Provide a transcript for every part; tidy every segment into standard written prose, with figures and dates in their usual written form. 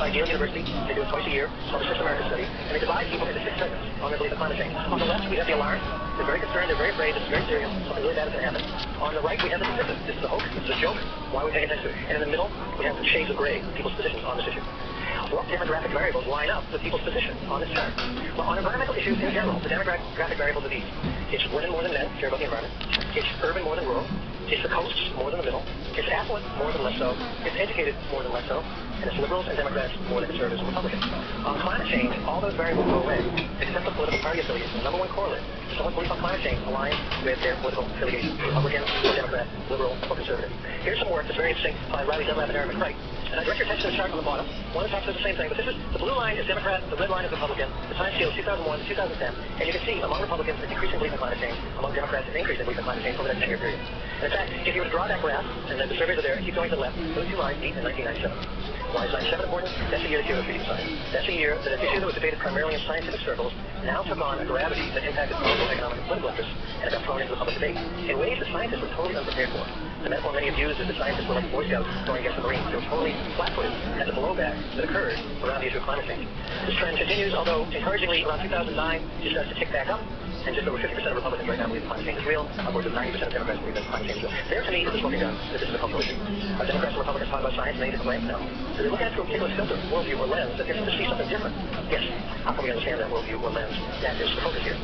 by Yale University. They do it twice a year. It's called the Six America Study. And they divide people into 6 segments on their belief in climate change. On the left, we have the alarm. They're very concerned. They're very afraid. This is very serious. Something really bad is going to happen. On the right, we have the dismissive. This is a hoax. This is a joke. Why are we paying attention to it? And in the middle, we have the shades of gray, people's positions on this issue. What demographic variables line up with people's position on this chart? Well, on environmental issues in general, the demographic variables are these. It's women more than men, care about the environment. It's urban more than rural. It's the coasts more than the middle. It's affluent more than less so. It's educated more than less so. And it's liberals and Democrats more than conservatives and Republicans. On climate change, all those variables go away, except the political party affiliation. The number one correlate to someone's belief on climate change aligns with their political affiliation, Republican, Democrat, liberal, or conservative. Here's some work that's very interesting by Riley Dunlap and Aaron McCreight. And I direct your attention to the chart on the bottom. One of the charts does the same thing, but this is the blue line is Democrat, the red line is Republican. The time scale is 2001 to 2010, and you can see among Republicans an increasing belief in climate change, among Democrats an increasing belief in climate change over that 10-year period. And in fact, if you were to draw that graph, and then the surveys are there, keep going to the left, those two lines meet in 1997. Why is 97 important? That's the year the Kyoto Treaty was signed. That's the year that an issue that was debated primarily in scientific circles now took on a gravity that impacted global economic and political interests and got thrown into the public debate in ways that scientists were totally unprepared for. The metaphor many have used is that scientists were like Boy Scouts going against the Marines. They were totally flat-footed at the blowback that occurred around the issue of climate change. This trend continues, although encouragingly around 2009 it starts to tick back up. And just over 50% of Republicans right now believe that climate change is real. Upwards of 90% of Democrats believe that climate change is real. There, to me, is the smoking gun that this is a cultural issue. Are Democrats and Republicans talking about science and they different ways? No. So they look at it through a particular filter, worldview, or lens that gets them to see something different. Yes. How can we understand that worldview or lens? That is the focus here.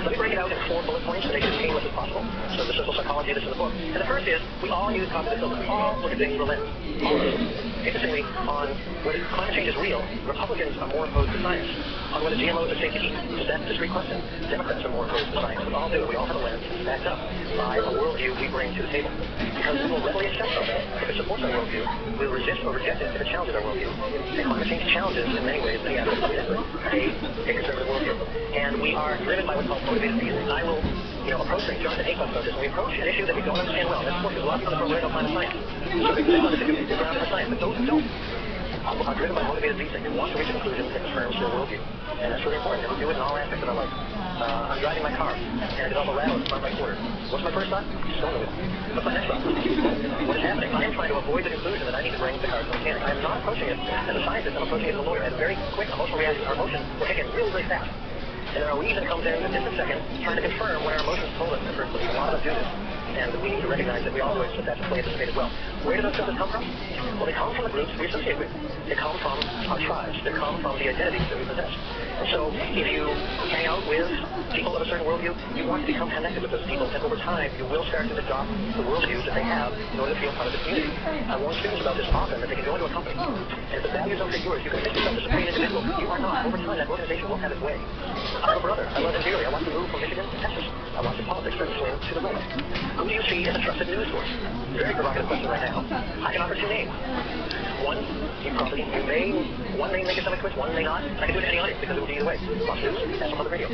Let me break it out in 4 bullet points to make it as painless as possible. So the social psychology of this in the book. And the first is, we all use cognitive filters. We all look at things through a lens. All of us. Interestingly, on whether climate change is real, Republicans are more opposed to science. On whether GMOs are safe to eat, because that's a discrete question, Democrats are more opposed to science. We all do. We all have a lens backed up by a worldview we bring to the table. Because we will readily accept something if it supports our worldview. We'll resist or reject it if it challenges our worldview. And climate change challenges, in many ways, many aspects of a conservative worldview. And we are driven by what's called motivated reasoning. I will approach things. Jonathan Haidt talks about this. When we approach an issue that we don't understand well, that's because a lot of people are climate science. So they want to do ground for science, but those who don't are driven by motivated reasoning. They want to reach a conclusion that confirms their worldview. And that's really important. And we do it in all aspects of our life. I'm driving my car, and I develop a rattle in front of my quarter. What's my first thought? Stone with it. What's my next thought? What is happening? I am trying to avoid the conclusion that I need to bring the car to a mechanic. I am not approaching it as a scientist. I'm approaching it as a lawyer. I have a very quick emotional reaction. Our emotions will kick in really, really fast. And then our reason comes in a distant second, trying to confirm what our emotions told us in the first place. A lot of us do this. And we need to recognize that we all do it, so that's the way it's made as well. Where do those filters come from? Well, they come from the groups we associate with. They come from our tribes. They come from the identities that we possess. And so if you hang out with people of a certain worldview, you want to become connected with those people. And over time, you will start to adopt the worldviews that they have in order to feel part of the community. I warn students about this often, that they can go into a company, and if the values don't fit yours, you can think yourself as a supreme individual. You are not. Over time, that organization will have its way. I have a brother. I love him dearly. I want to move from Michigan to Texas. I want the politics start to swing to the right. Who do you see as a trusted news source? Very provocative question right now. I can offer 2 names. One, one may make it stomach twist, one may not. I can do it to any audience because it will be either way. Fox News, National Public Radio.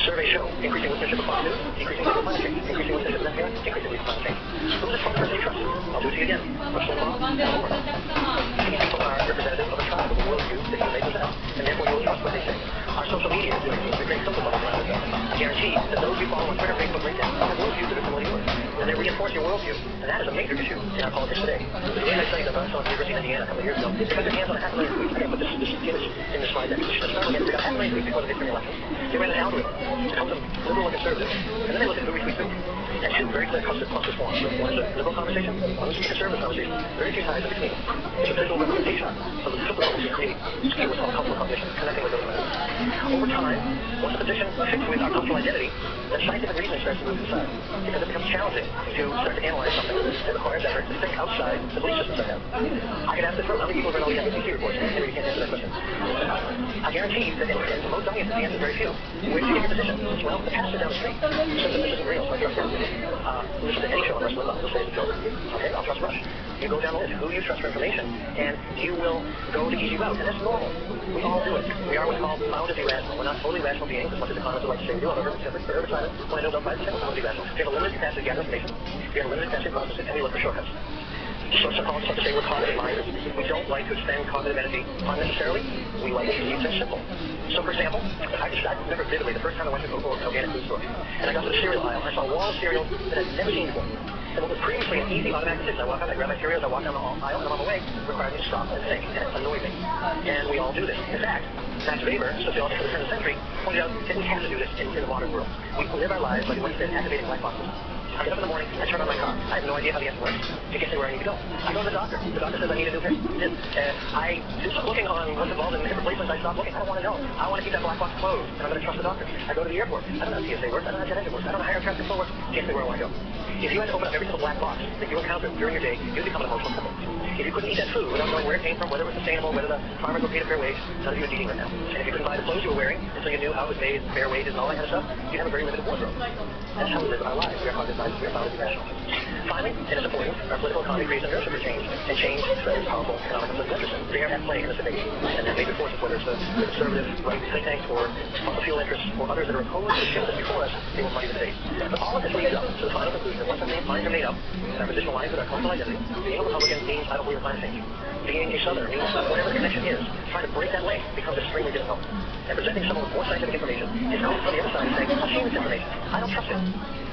Surveys show increasing listenership of Fox News, decreasing listenership of climate change, increasing listenership of NPR, increasing listenership of climate change. Who's the spokesperson you trust? I'll do it to you again. Rush Limbaugh, Al Gore. These people are representative of a tribe, of a worldview that you may possess, and therefore you will trust what they say. Our social media is doing things. We create social bubbles around ourselves. I guarantee that those you follow on Twitter, Facebook, LinkedIn have worldviews that are similar to yours. And they reinforce your worldview. And that is a major issue in our politics today. The day I studied at the University of Indiana a couple of years ago, they put their hands on a $500,000 tweet. I can't put this image in the slide deck. They got $500,000 tweets before the midterm elections. They ran an algorithm. It comes from liberal and conservative. And then they look at who retweets who. And 2 very clear cluster forms. One is a liberal conversation, one is a conservative conversation. Very few ties in between. It's a visual representation of the filter bubbles you create. It's what's called cultural cognition, connecting with those matters. Over time, once the position fits with our cultural identity, then scientific reasoning starts to move inside. Because it becomes challenging to start to analyze something that requires effort to think outside the belief systems I have. I can ask this, how many people have read all these FCC reports? Maybe you can't answer that question. I guarantee that in most audiences, the answer is very few. Where do you get your position? Well, the pastor down the street says that this isn't real, so I trust him. Listen to any show on Rush Limbaugh, he'll say it's a joke. Okay, I'll trust Rush. You go down the list, who you trust for information, and you will go the easy route, and that's normal. We all do it. We are what's called bounded irrational. We're not totally rational beings, as much as economists would like to say we do, however, herbicide, when I know by the second totally rational. We have a limited capacity to gather information, we have a limited capacity to process it, and we look for shortcuts. So psychologists like to say we're cognitive minded. We don't like to expend cognitive energy unnecessarily. We like to keep things simple. So, for example, I remember vividly the first time I went to an organic food store, and I got to the cereal aisle, and I saw a wall of cereal that I'd never seen before. And what was previously an easy automatic decision, I walk out, I grab my Cheerios, I walk down the aisle, and I'm on my way, required me to stop and think, and it annoyed me. And we all do this. In fact, Max Weber, sociologist of the turn of the century, pointed out that we have to do this in the modern world. We live our lives like we once did, activating black boxes. I get up in the morning, I turn on my car. I have no idea how the engine works. To get to where I need to go. I go to the doctor. The doctor says I need a new hip. I do some looking on what's involved in hip replacements. I stop looking. I don't want to know. I want to keep that black box closed, and I'm going to trust the doctor. I go to the airport. I don't know how TSA works. I don't know how jet engine works. I don't know how air traffic control works. Can't say where I want to go. If you had to open up every single black box that you encounter during your day, you'd become an emotional couple. If you couldn't eat that food without knowing where it came from, whether it was sustainable, whether the farmers were paid a fair wage, none of you would be eating right now. And if you couldn't buy the clothes you were wearing until you knew how it was made, fair wages, and all that kind of stuff, you'd have a very limited wardrobe. That's how we live our lives. We are founded by rational. Finally, and it's important, our political economy creates an inertia for change, and change threatens powerful economic interests. They are at play in this debate, and their major forces, whether it's the conservative right think tanks or fossil fuel interests or others that are opposed to the shift before us, they will muddy the debate. But all of this leads up to the final conclusion that once our minds are made up, and our position aligns with our cultural identity, being a Republican means I don't believe in climate change. Being a Southerner means whatever the connection is, trying to break that link becomes extremely difficult. And presenting someone with more scientific information is coming from the other side and saying, I've seen this information. I don't trust it.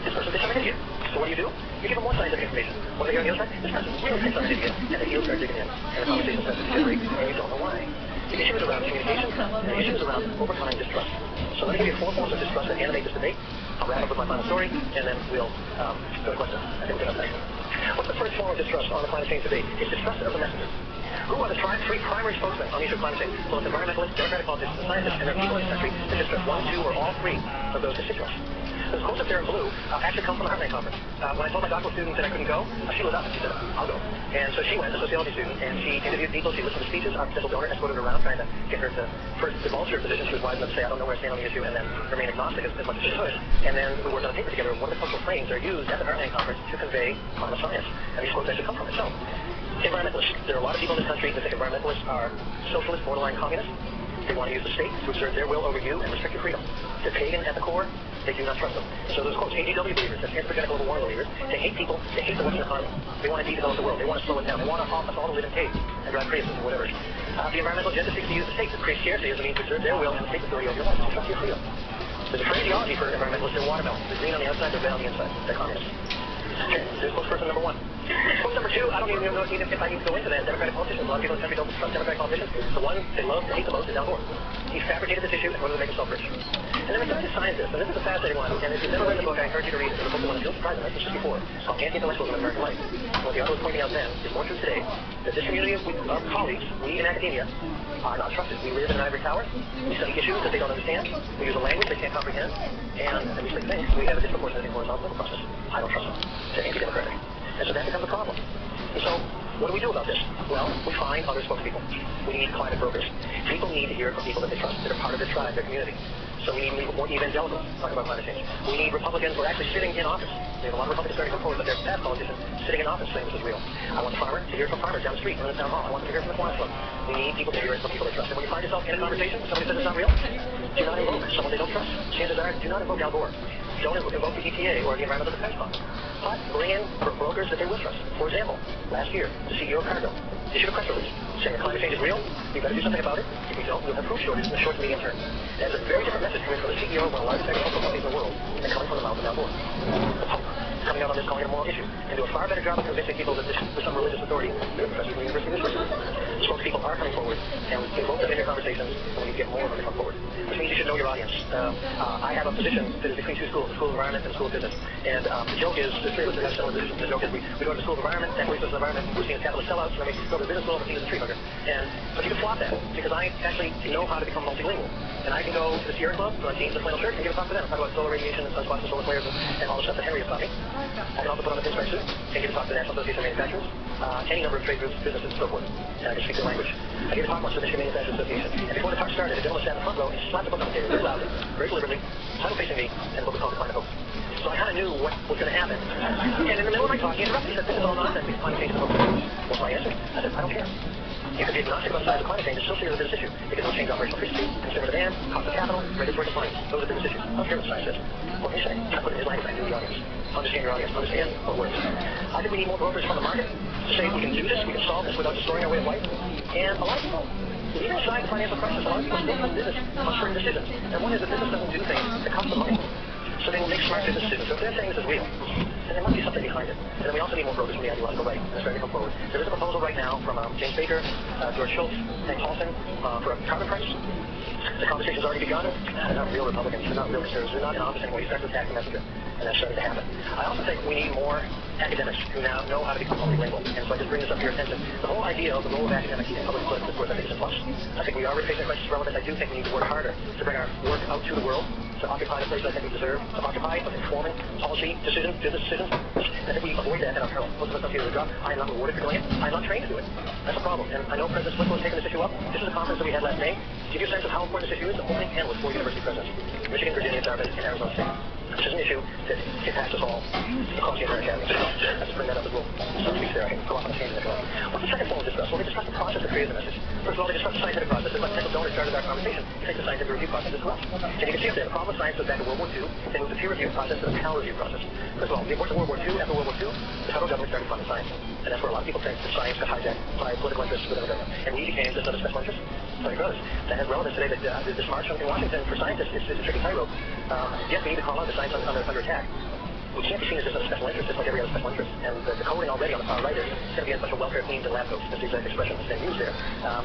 This person thinks I'm an idiot. So what do? You give them more scientific information. What do they hear on the other side? This person really thinks I'm an idiot. And the heels start digging in. And the conversation starts to degenerate, and you don't know why. The issue is around communication, and the issue is around overcoming distrust. So let me give you 4 forms of distrust that animate this debate. I'll wrap up with my final story, and then we'll go to questions. I think we'll get up next. What's the first form of distrust on the climate change debate? It's distrust of the messenger. Who are the 3 primary spokesmen on the issue of climate change? Both environmentalists, democratic politicians, and scientists, and there are people in this country that distrust 1, 2, or all 3 of those constituents. Those quotes up there in blue actually come from the Heartland Conference. When I told my doctoral student that I couldn't go, she was up and she said, I'll go. And so she went, a sociology student, and she interviewed people, she listened to speeches. Our potential donor escorted her around trying to get her to first divulge her position. She was wise enough to say, I don't know where I stand on the issue, and then remain agnostic as much as she could. And then we worked on a paper together. One of the cultural frames that are used at the Heartland Conference to convey climate science. And these quotes actually come from it. So, environmentalists. There are a lot of people in this country that think environmentalists are socialist, borderline communists. They want to use the state to exert their will over you and restrict your freedom. They're pagan at the core. They do not trust them. So those quotes, AGW believers, that's anthropogenic global warming believers, they hate people, they hate the Western economy. They want to develop the world. They want to slow it down. They want us all to live in caves and drive Priuses or whatever. The environmental agenda seeks to use the state to create scarcity as a means to exert their will and the state authority over your life. To trust your freedom. There's a phraseology for environmentalists. They're watermelon. They're green on the outside, they're red on the inside. They're communists. Okay, there's spokesperson number 1. Spokesperson number 2, I don't even know if I need to go into that. Democratic politicians. A lot of people in the country don't trust Democratic politicians. The one they love, they hate the most is Al Gore. He fabricated this issue in order to make himself rich. And then we started scientists, and this is a fascinating one. And if you've never read the book, I encourage you to read it. It's a book that won a Pulitzer Prize in 1964. It's called Anti-Intellectualism in American Life. And what the author was pointing out then is more true today, that this community of our colleagues, we in academia, are not trusted. We live in an ivory tower. We study issues that they don't understand. We use a language they can't comprehend. And we say things. We have a disproportionate influence on the political process. I don't trust them. They're anti-democratic. And so that becomes a problem. And so, what do we do about this? Well, we find other spokespeople. We need climate brokers. People need to hear from people that they trust, that are part of their tribe, their community. So we need more evangelicals talking about climate change. We need Republicans who are actually sitting in office. We have a lot of Republicans starting to come forward, but they're bad politicians sitting in office saying this is real. I want the farmer to hear from farmers down the street or in the town hall. I want them to hear from the Kiwanis Club. We need people to hear it from people they trust. And when you find yourself in a conversation with somebody who says it's not real, do not invoke someone they don't trust. Chances are, do not invoke Al Gore. Don't invoke the EPA or the Environmental Defense Fund. But bring in brokers that they will trust. For example, last year, the CEO of Cargill issued a press release saying that climate change is real. You better do something about it. If you don't, you'll have food shortages in the short to medium term. That is a very different message coming from the CEO of one of the largest agricultural companies in the world than coming from the mouth of Al Gore. The Pope coming out on this calling it a moral issue and do a far better job of convincing people that this is some religious authority than professors from the University of Michigan. Spokespeople are coming forward, and we invoke them in your conversations, and we get more of them to come forward. Which means you should know your audience. I have a position that is between 2 schools, the School of Environment and the School of Business. And the joke is, there's 3 of us that have similar positions. The joke is we go to the School of Environment, and we go to the environment, we're seeing capitalist sellouts, and then we go to the business school, and we're seeing the tree hugger. But you can flop that, because I actually know how to become multilingual. And I can go to the Sierra Club, on Teams and Flannel Shirt, and give a talk to them. Talk about solar radiation and sunspots and solar flares and all the stuff that Henry is talking. I can also put on a pinstripe suit and give a talk to the National Association of Manufacturers, any number of trade groups, businesses, and so forth. And I can speak their language. I gave a talk once to the Michigan Manufacturers Association. And before the talk started, a gentleman sat in the front row and slapped the book on the table very loudly, very deliberately, title facing me, and the book was called The Climate Hoax. So I kind of knew what was going to happen. And in the middle of my talk, he interrupted. He said, this is all nonsense. Because climate change is the hoax. What's my answer? I said, I don't care. You can be agnostic about the size of climate change. It's still serious business issue. Because it'll change operational efficiency, consumer demand, cost of capital, regulatory compliance. Those are business issues. I don't care what the size says. What can you say? I put it in his language. I knew the audience. Understand your audience. Understand what works. I think we need more brokers from the market to say we can do this. We can solve this without distorting our way of life. And a lot of people, even inside the financial crisis, a lot of people still have business on certain decisions. And one is that business doesn't do things that cost them money. So they will make smart business decisions. So if they're saying this is real, then there must be something behind it. And then we also need more brokers from the ideological right. And they're starting to come forward. There is a proposal right now from James Baker, George Shultz, Hank Paulson for a carbon price. The conversation's already begun. They're not real Republicans. They're not real conservatives. They're not in office anymore. You start to attack the messenger. And that's starting to happen. I also think we need more academics who now know how to become multilingual. And so I just bring this up to your attention. The whole idea of the role of academics in public political discourse, I think, is a plus. I think we are facing a crisis of relevance. I do think we need to work harder to bring our work out to the world, to occupy the place I think we deserve to occupy, of informing policy decisions, business decisions. And if we avoid that, then our peril. Most of us don't see it as a job. I am not rewarded for doing it. I am not trained to do it. That's a problem. And I know President Slick has taken this issue up. This is a conference that we had last May. To give you a sense of how important this issue is, the opening panel was 4 university presidents: Michigan, Virginia, Dartmouth, and Arizona State. This is an issue that impacts us all across the American Academy. I just bring that up as well. Some speaks there. I can go off on a tangent if you want. What's the second form of discuss? Well, we discuss the process that created the message. First of all, they discuss the scientific process. As my potential donor started our conversation, you take the scientific review process as well. And you can see up there, the problem with science goes back to World War II. They moved the peer review process to the panel review process. First of all, the importance of World War II, after World War II, the federal government started funding science. And that's where a lot of people think that science got hijacked by political interests within the government. And we became just other special interests. Sorry, brothers. That has relevance today that this march in Washington for scientists is a tricky tightrope. Yes, we need to call out the science under attack. We can't be seen as just a special interest, just like every other special interest. And the coding already on the far right is going to be a bunch of welfare queens and lab coats. That's the exact expression that's being used there.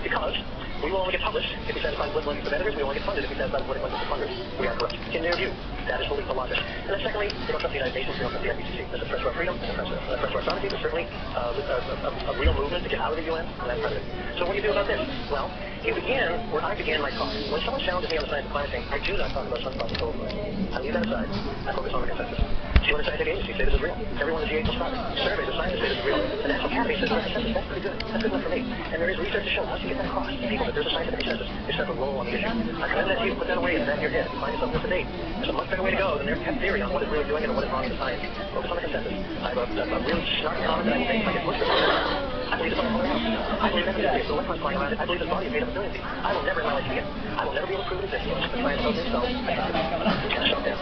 Because we will only get published if we satisfy the political interests of editors. We will only get funded if we satisfy the political interests of funders. We are corrupt. In their view, that is the logic. And then secondly, they don't trust the United Nations, they don't trust the IPCC. There's a threat to our freedom, there's a threat to our sovereignty. There's certainly a real movement to get out of the UN, and that's part of it. So what do you do about this? Well, you begin where I began my talk. When someone challenges me on the science of climate change, I do not talk about sunspots and cold flows. I leave that aside. I focus on the consensus. 200 scientific agencies say this is real. Everyone in the GA plus 5 surveys of scientists say this is real. The National Academy says there's a consensus. That's pretty good. That's good enough for me. And there is research to show once you get that across to people that there's a scientific consensus, they start to roll on the issue. I commend that to you. Put that away in the back of your head. You find yourself up to date. There's a much better way to go than their pet theory on what is really doing it and what is wrong with the science. Focus on the consensus. I have a really snarky comment that I will make if I get pushed. I believe it's on the whole house. I believe every day the electrons flying around it. I believe this body is made up of brilliancy. I will never in my life see it. I will never be able to prove it exists. The science tells me so. I shut down.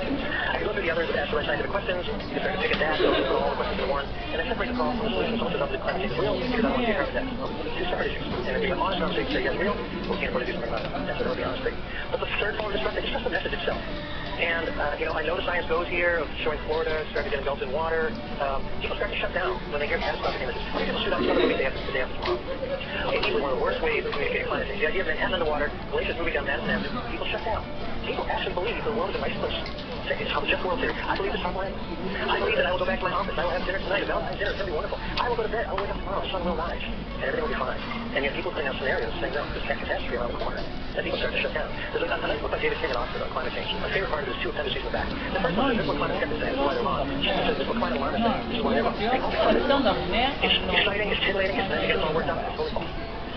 I can go through the others that ask the right scientific questions. You can start to pick at that. Put all the questions into one. And I separate the problem from the solution. So much of the climate change is real because I want to see carbon tax. Two separate issues. And if we have honest conversation, say yes, real, we can't afford to do something about it. That's what I would be honest with. But the third form of disruption is just the message itself. And, I know the science goes here of showing Florida starting to get engulfed in water. People start to shut down when they hear catastrophic images. How many people shoot out another movie the day after tomorrow? Okay, easily one of the worst ways of communicating climate change. The idea of Manhattan underwater, glaciers moving down Madison Avenue, people shut down. People actually believe the world is a nice place. It's how the Jeff World Theory. I believe it's top line. I believe that I will go back to my office. I will have dinner tonight. A Valentine's dinner. It's going to be wonderful. I will go to bed. I will wake up tomorrow. The sun will rise. And everything will be fine. And yet people putting out scenarios saying, no, there's catastrophe around the corner. And people start to shut down. There's a nice book by David King at Oxford on climate change. My favorite part of it is two appendices in the back. The first one is this is what climate skeptics say. This is why they're wrong. Second is this is what climate alarmists say. This is why they're wrong. It's exciting. It's titillating. It's nice to get it all worked out. It's totally false.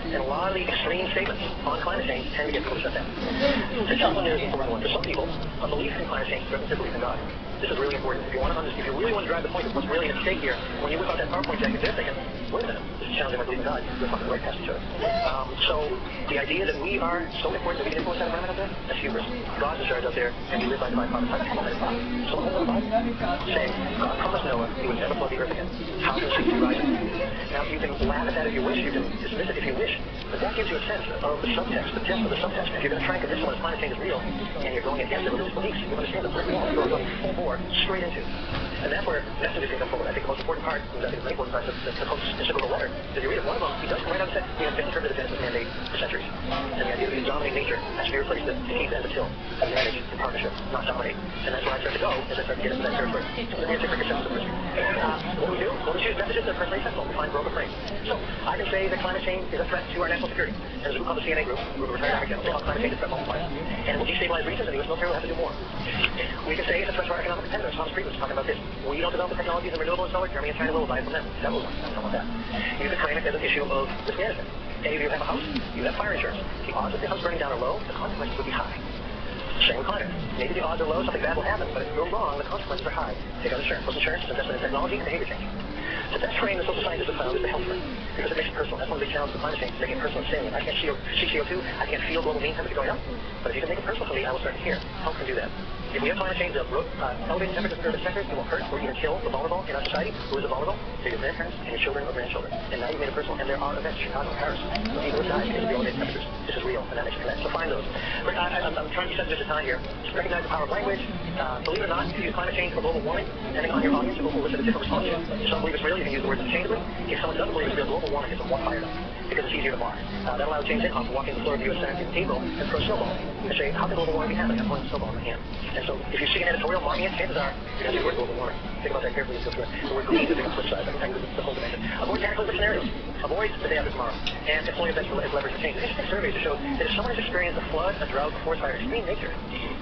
And a lot of the extreme statements on climate change tend to get people to shut down. The second one is the important one. For some people, a belief in climate change threatens their belief in God. This is really important. If you really want to drive the point of what's really at stake here, when you whip out that PowerPoint deck, they're thinking, wait a minute, this is challenging my belief in God. We're fucking right past each other. So the idea that we are so important that we can influence that environment out there, that's hubris. God's in charge out there, and we live by divine providence. So the whole Bible saying, God promised Noah he would never flood the earth again. How can sea rise? Now, you can laugh at that if you wish, you can dismiss it if you wish, but that gives you a sense of the subtext, the depth of the subtext. If you're going to try and convince someone that climate change is real, and you're going against their religious beliefs, you understand the brick wall you're going full bore straight into. And that's where messages can come forward. I think the most important part, I think the main important part, is the Pope's encyclical letter. If you read it, one of them, he does come right out and say, we have been interpreted the Genesis mandate for centuries. And the idea that we dominate nature has to be replaced with peace and the till, and manage in partnership, not dominate. And that's where I start to go, as I start to get into that territory. So let me take a consensus of this. What do we do? Well, we choose messages that are personally acceptable. We find broken frames. So I can say that climate change is a threat to our national security. And there's a group called the CNA group, a group of retired Army generals, they call climate change a threat multiplier. And it will destabilize regions, and the U.S. military will have to do more. We can say it's a threat to our economic competitors. Hans Fried was talking about this. We don't develop the technologies in renewable and solar, Germany and China will buy it from them. That will work. Something like that. You can frame it as an issue of risk management. Any of you have a house, you have fire insurance. The odds of the house burning down are low, the consequences would be high. Same with climate. Maybe the odds are low, something bad will happen, but if it goes wrong, the consequences are high. Take out insurance. What's insurance? It's investment in technology and behavior change. The best frame the social scientists have found is the health frame, because it makes it personal. That's one of the big challenges of climate change, is making it personal and salient. I can't see CO2, I can't feel global mean temperature going up, but if you can make it personal for me, I will start to care. Health can do that. If we have climate change that elevating temperatures in urban sectors, it will hurt or even kill the vulnerable in our society. Who is the vulnerable? They're your grandparents and your children or grandchildren. And now you've made it personal. And there are events, Chicago, Paris, where people have died because of the elevated temperatures. This is real, and that makes you connect. So find those. But I'm trying to be sensitive to time here. Recognize the power of language. Believe it or not, if you use climate change or global warming, depending on your audience, you will elicit a different response. If someone believes it's real, you can use the words interchangeably. If someone doesn't believe it's real, global warming gets them more fired up because it's easier to block. That allowed James Inhofe to walk in the floor of the U.S. Senate in April and throw a snowball and say, how can global warming be happening? I'm holding a snowball in my hand. And so if you see an editorial mocking it, chances are you're going to see the word global warming. Think about that carefully as you go through it. The word green is the flip side. The whole dimension. Avoid cataclysmic scenarios. Avoid the day after tomorrow. And employ events as leverage for change. There's interesting surveys that show that if someone has experienced a flood, a drought, a forest fire, extreme nature,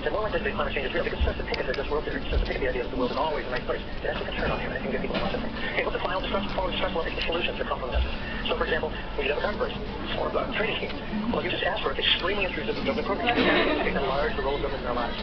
they're more likely to believe climate change is real because it starts to pick at this world theory. It starts to pick at the idea that the world is always in the right place. It has to turn on here, and it can get people to watch it. Okay, what's the final form of distress level? It's the solutions that come from this. So, for example, when you have a carbon price or a trading scheme, well, you just ask for extremely intrusive government programs. You can enlarge the role of government in our lives.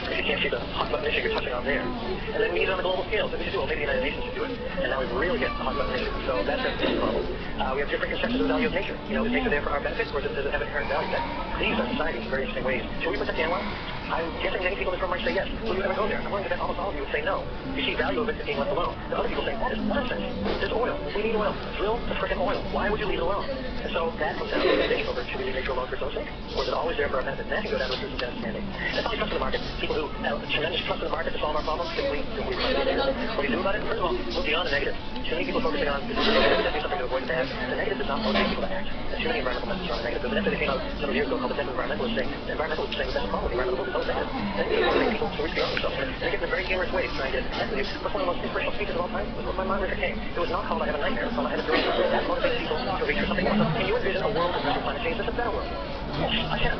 If you can't see the hot button issue you're touching on there. And then we need it on the global scale. So we should do it. Maybe the United Nations should do it. And now we've really hit the hot button issue. So that's a big problem. We have different conceptions of the value of nature. You know, is nature there for our benefit, or does it have inherent value? That cleaves our society in very interesting ways. Should we protect the animal? I'm guessing many people in this room might say yes. Will you ever go there? I'm willing to bet almost all of you would say no. You see value of it being left alone. The other people say, that is nonsense. There's oil. We need oil. Drill the frickin' oil. Why would you leave it alone? And so that comes down to the debate over should we leave nature alone for its own sake? Or is it always there for our benefit? And that can go down to a certain understanding. That's how we trust in the market. People who have tremendous trust in the market to solve our problems simply trust in the negative. What do you do about it? First of all, look beyond the negative. Too many people focusing on the negative, do something to avoid the bad. The negative does not motivate people to act. There's too many environmental messages on the negative. There's an essay that came out several years ago called The Death of Environmentalists saying the environmentalists saying the best problem with the environmental is always negative. And they motivate people to reach beyond themselves. And they get in a very humorous way to try and get connected with you. What's one of the most inspirational speeches of all time? Was by Martin Luther King. It was not called I Have a Nightmare, it's called I Have a Dream. That motivates people to reach for something more. So can you envision a world of climate change that's a better world? I can.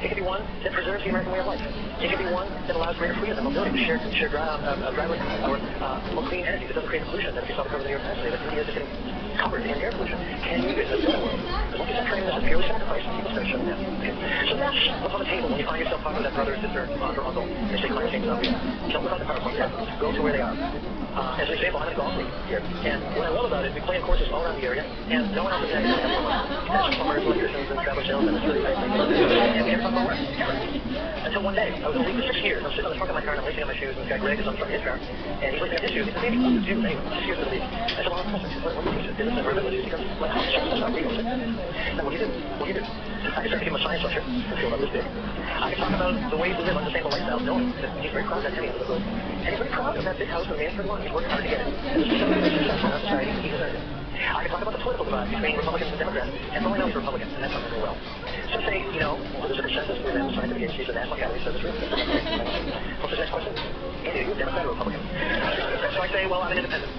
It could be one that preserves the American way of life. It could be one that allows greater freedom and mobility to share driverless or more clean energy that doesn't create pollution. That if you saw the cover of the New York Times today, that India is just getting covered in air pollution. Can you envision a better world? Because once you start training this as purely sacrifice, people start shutting down. Okay. So that's what's on the table when you find yourself talking to that brother, sister, aunt, or uncle, and say climate change is not real. Don't look out the PowerPoint yet. Go to where they are. As an example, I'm in a golf league here. And what I love about it, we play in courses all around the area, and no one else is there. There's plumbers, electricians, and travel salesmen, and really nice things. And we never talk about work. Never. Until one day, I was in the league for 6 years. I'm sitting on the trunk of my car, and I'm lacing up my shoes, and this guy Greg is on the front of his car, and he's lacing up his shoes. He said, "Baby, what do you do?" Anyway, 6 years in the league. I said, "Well, I'm a professor." What do you do? Business and environmentalist. He goes, "Well, that's not real." Now, what do you do? What do you do? I can start to give him a science lecture. I feel about this big. I can talk about the ways we live on sustainable lifestyles, knowing that he's very proud of that Teddy under the hood. And he's very proud of that big house in Mansfield Lawn. He's worked hard to get it. And this is something that's successful in our society. He deserves it. I can talk about the political divide between Republicans and Democrats, and all I know he's a Republican, and that's not very well. So say, you know, there's a consensus within the scientific agencies, the National Academy says it's real. What's the next question? Andy, are you a Democrat or Republican? So I say, well, I'm an independent.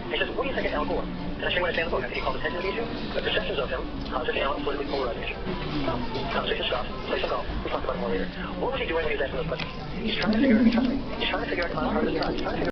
He says, what do you think of Al Gore? And I say what I say in the book. I think he called attention to the issue. The perceptions of him cause a politically polarizing issue. Conversation stops. Play some golf. We'll talk about it more later. What was he doing when he was asking those questions? He's trying to figure out, trust me, he's trying to figure out the final part of his job. He's trying to figure